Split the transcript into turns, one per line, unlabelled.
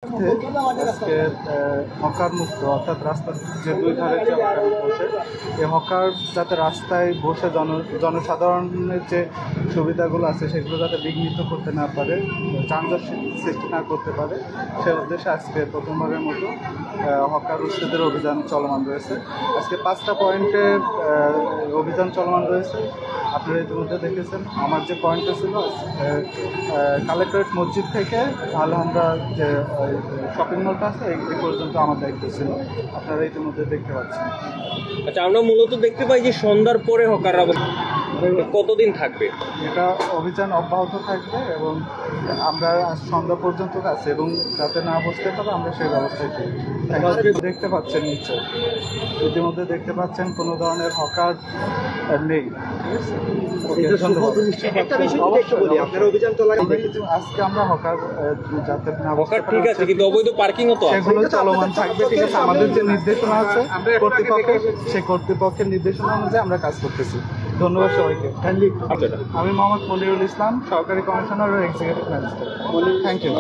আজকে হকার মুক্ত অর্থাৎ রাস্তার যে দুই ধারে যে হকার বসে এই হকার যাতে রাস্তায় বসে জনসাধারণের যে সুবিধাগুলো আছে সেগুলো যাতে বিঘ্নিত করতে না পারে, যানজট সৃষ্টি না করতে পারে, সে উদ্দেশ্যে আজকে প্রথমবারের মতো হকার উচ্ছেদের অভিযান চলমান রয়েছে। আজকে 5টা পয়েন্টে অভিযান চলমান রয়েছে। আপনারা ইতিমধ্যে দেখেছেন। আমার যে পয়েন্টটা ছিল কালেক্টরেট মসজিদ থেকে আলহামরা যে শপিং মলটা আছে এই পর্যন্ত আমার দায়িত্ব ছিল, আপনারা ইতিমধ্যে দেখতে পাচ্ছেন।
আচ্ছা, আমরা মূলত দেখতে পাই যে সন্ধ্যার পরে হকাররা কতদিন থাকবে?
এটা অভিযান অব্যাহত থাকবে এবং আমরা সন্ধ্যা পর্যন্ত আছে এবং যাতে না বসতে পারে আমরা সেই ব্যবস্থাই করি। দেখতে পাচ্ছেন নিশ্চয়, ইতিমধ্যে দেখতে পাচ্ছেন কোনো ধরনের হকার নেই। আজকে আমরা হকার যাতে না বসতে পারে
ঠিক আছে, কিন্তু অবৈধ পার্কিংও তো
সেগুলো চলমান থাকবে। ঠিক আছে, আমাদের যে নির্দেশনা আছে সেই কর্তৃপক্ষের নির্দেশনা অনুযায়ী আমরা কাজ করতেছি। ধন্যবাদ সবাইকে। আমি মোহাম্মদ মনিরুল ইসলাম, সহকারী কমিশনার ও এক্সিকিউটিভ ম্যাজিস্ট্রেট। Thank you.